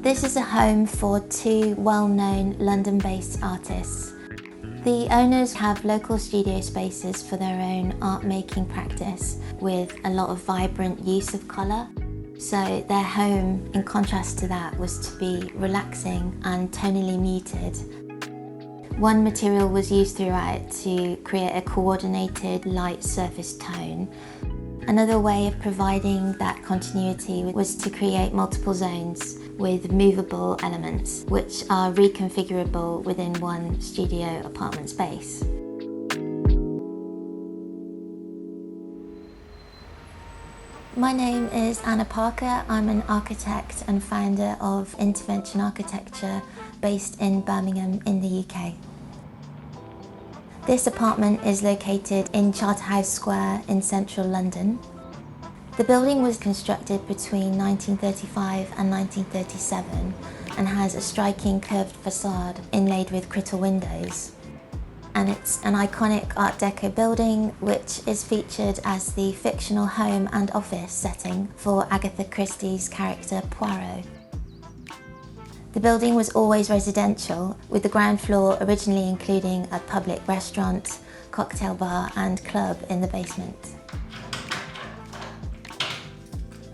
This is a home for two well-known London-based artists. The owners have local studio spaces for their own art-making practice with a lot of vibrant use of colour. So their home, in contrast to that, was to be relaxing and tonally muted. One material was used throughout to create a coordinated light surface tone. Another way of providing that continuity was to create multiple zones with movable elements, which are reconfigurable within one studio apartment space. My name is Anna Parker. I'm an architect and founder of Intervention Architecture based in Birmingham in the UK. This apartment is located in Charterhouse Square in central London. The building was constructed between 1935 and 1937 and has a striking curved facade inlaid with critter windows. And it's an iconic Art Deco building which is featured as the fictional home and office setting for Agatha Christie's character Poirot. The building was always residential, with the ground floor originally including a public restaurant, cocktail bar and club in the basement.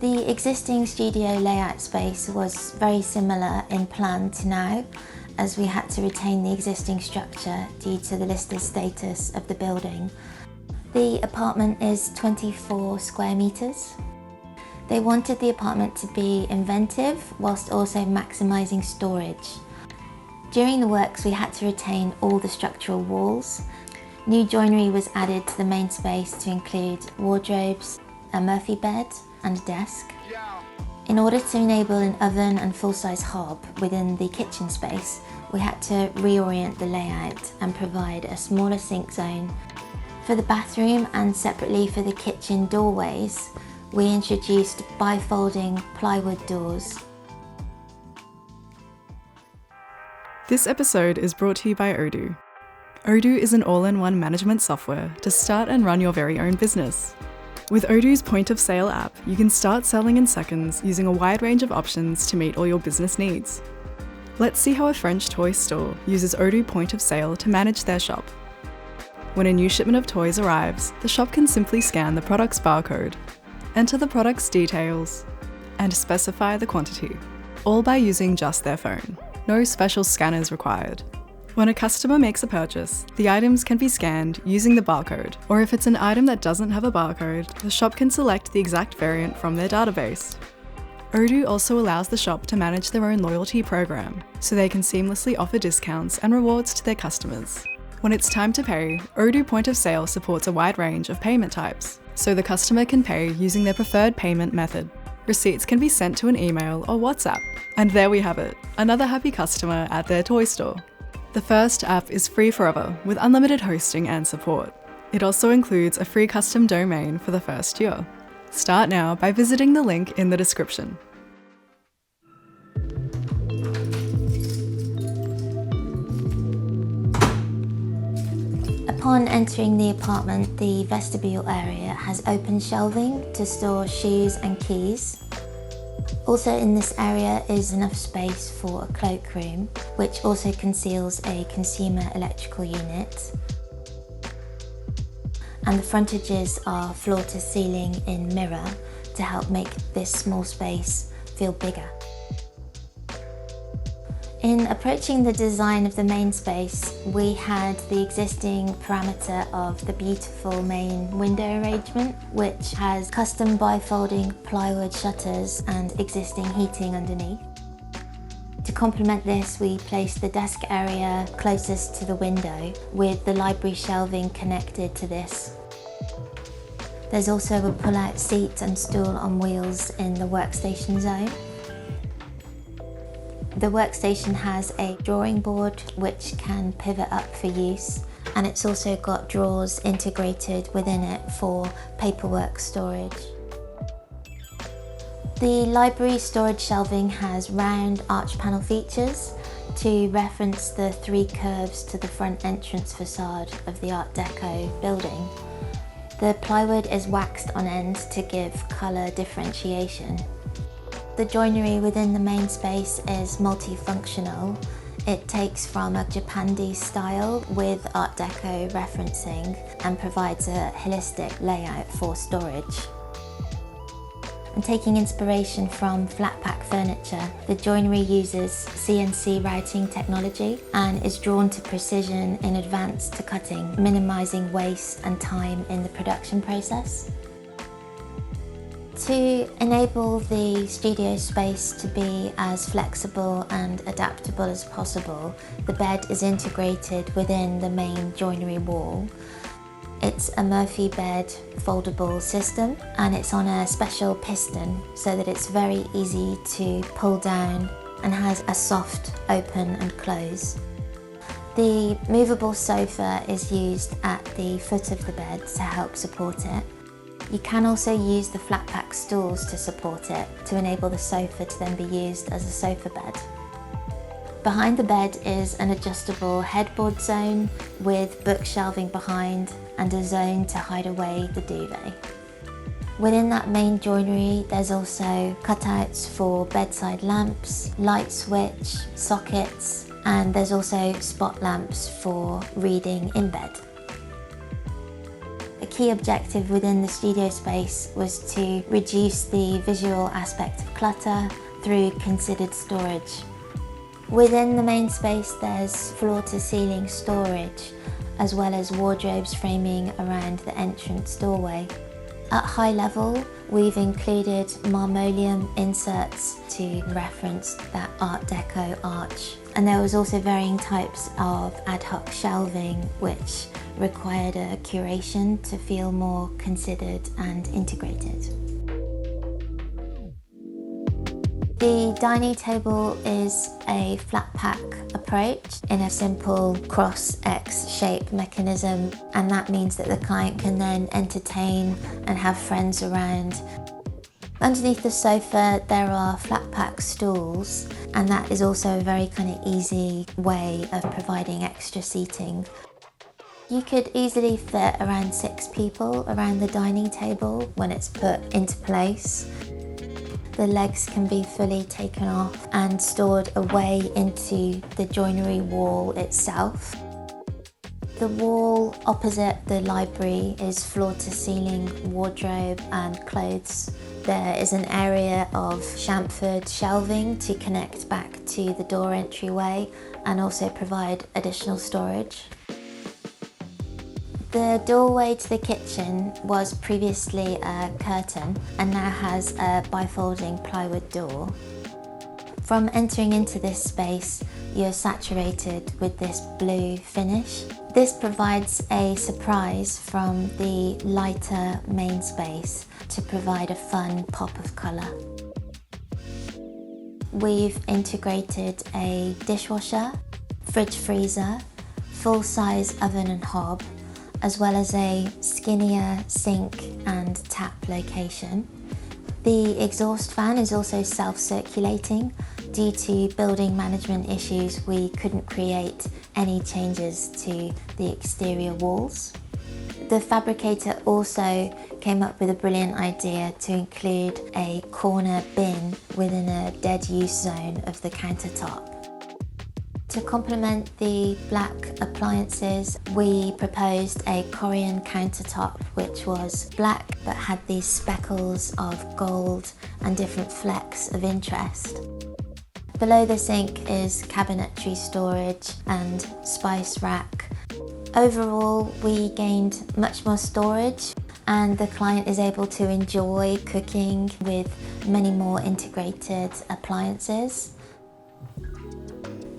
The existing studio layout space was very similar in plan to now, as we had to retain the existing structure due to the listed status of the building. The apartment is 24 square metres. They wanted the apartment to be inventive whilst also maximising storage. During the works we had to retain all the structural walls. New joinery was added to the main space to include wardrobes, a Murphy bed and a desk. In order to enable an oven and full-size hob within the kitchen space, we had to reorient the layout and provide a smaller sink zone. For the bathroom and separately for the kitchen doorways, we introduced bifolding plywood doors. This episode is brought to you by Odoo. Odoo is an all-in-one management software to start and run your very own business. With Odoo's point-of-sale app, you can start selling in seconds using a wide range of options to meet all your business needs. Let's see how a French toy store uses Odoo point-of-sale to manage their shop. When a new shipment of toys arrives, the shop can simply scan the product's barcode, enter the product's details, and specify the quantity, all by using just their phone. No special scanners required. When a customer makes a purchase, the items can be scanned using the barcode, or if it's an item that doesn't have a barcode, the shop can select the exact variant from their database. Odoo also allows the shop to manage their own loyalty program, so they can seamlessly offer discounts and rewards to their customers. When it's time to pay, Odoo Point of Sale supports a wide range of payment types, so the customer can pay using their preferred payment method. Receipts can be sent to an email or WhatsApp. And there we have it, another happy customer at their toy store. The first app is free forever with unlimited hosting and support. It also includes a free custom domain for the first year. Start now by visiting the link in the description. Upon entering the apartment, the vestibule area has open shelving to store shoes and keys. Also in this area is enough space for a cloakroom, which also conceals a consumer electrical unit. And the frontages are floor to ceiling in mirror to help make this small space feel bigger. In approaching the design of the main space, we had the existing parameter of the beautiful main window arrangement, which has custom bifolding plywood shutters and existing heating underneath. To complement this, we placed the desk area closest to the window, with the library shelving connected to this. There's also a pull-out seat and stool on wheels in the workstation zone. The workstation has a drawing board which can pivot up for use, and it's also got drawers integrated within it for paperwork storage. The library storage shelving has round arch panel features to reference the three curves to the front entrance facade of the Art Deco building. The plywood is waxed on end to give colour differentiation. The joinery within the main space is multifunctional. It takes from a Japandi style with Art Deco referencing and provides a holistic layout for storage. And taking inspiration from flat pack furniture, the joinery uses CNC routing technology and is drawn to precision in advance to cutting, minimizing waste and time in the production process. To enable the studio space to be as flexible and adaptable as possible, the bed is integrated within the main joinery wall. It's a Murphy bed foldable system and it's on a special piston so that it's very easy to pull down and has a soft open and close. The movable sofa is used at the foot of the bed to help support it. You can also use the flat pack stools to support it to enable the sofa to then be used as a sofa bed. Behind the bed is an adjustable headboard zone with book shelving behind and a zone to hide away the duvet. Within that main joinery, there's also cutouts for bedside lamps, light switch, sockets, and there's also spot lamps for reading in bed. A key objective within the studio space was to reduce the visual aspect of clutter through considered storage. Within the main space there's floor-to-ceiling storage as well as wardrobes framing around the entrance doorway. At high level we've included marmoleum inserts to reference that Art Deco arch, and there was also varying types of ad hoc shelving which required a curation to feel more considered and integrated. The dining table is a flat pack approach in a simple cross X shape mechanism, and that means that the client can then entertain and have friends around. Underneath the sofa there are flat pack stools, and that is also a very kind of easy way of providing extra seating. You could easily fit around 6 people around the dining table when it's put into place. The legs can be fully taken off and stored away into the joinery wall itself. The wall opposite the library is floor-to-ceiling wardrobe and clothes. There is an area of chamfered shelving to connect back to the door entryway and also provide additional storage. The doorway to the kitchen was previously a curtain and now has a bifolding plywood door. From entering into this space, you're saturated with this blue finish. This provides a surprise from the lighter main space to provide a fun pop of colour. We've integrated a dishwasher, fridge freezer, full-size oven and hob, as well as a skinnier sink and tap location. The exhaust fan is also self-circulating. Due to building management issues, we couldn't create any changes to the exterior walls. The fabricator also came up with a brilliant idea to include a corner bin within a dead use zone of the countertop. To complement the black appliances, we proposed a Korean countertop which was black but had these speckles of gold and different flecks of interest. Below the sink is cabinetry storage and spice rack. Overall, we gained much more storage and the client is able to enjoy cooking with many more integrated appliances.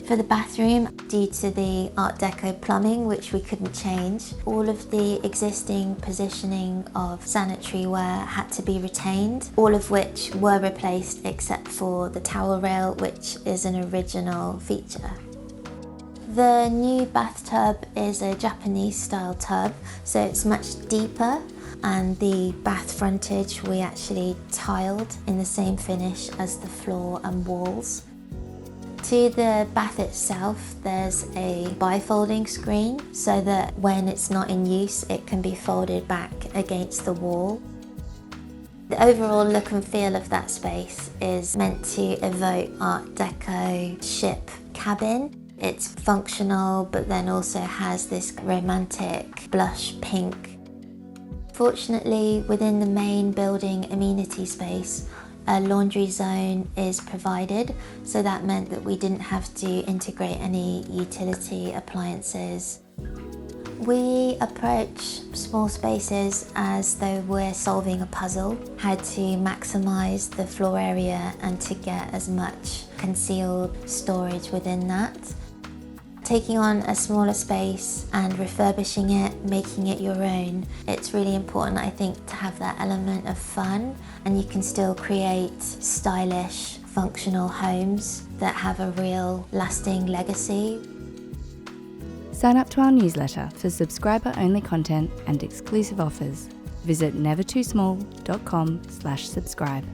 For the bathroom, due to the Art Deco plumbing, which we couldn't change, all of the existing positioning of sanitary ware had to be retained, all of which were replaced except for the towel rail, which is an original feature. The new bathtub is a Japanese style tub, so it's much deeper, and the bath frontage we actually tiled in the same finish as the floor and walls. To the bath itself, there's a bifolding screen so that when it's not in use, it can be folded back against the wall. The overall look and feel of that space is meant to evoke Art Deco ship cabin. It's functional, but then also has this romantic blush pink. Fortunately, within the main building amenity space, a laundry zone is provided, so that meant that we didn't have to integrate any utility appliances. We approach small spaces as though we're solving a puzzle, how to maximise the floor area and to get as much concealed storage within that. Taking on a smaller space and refurbishing it, making it your own, it's really important, I think, to have that element of fun, and you can still create stylish, functional homes that have a real lasting legacy. Sign up to our newsletter for subscriber-only content and exclusive offers. Visit nevertoosmall.com/subscribe.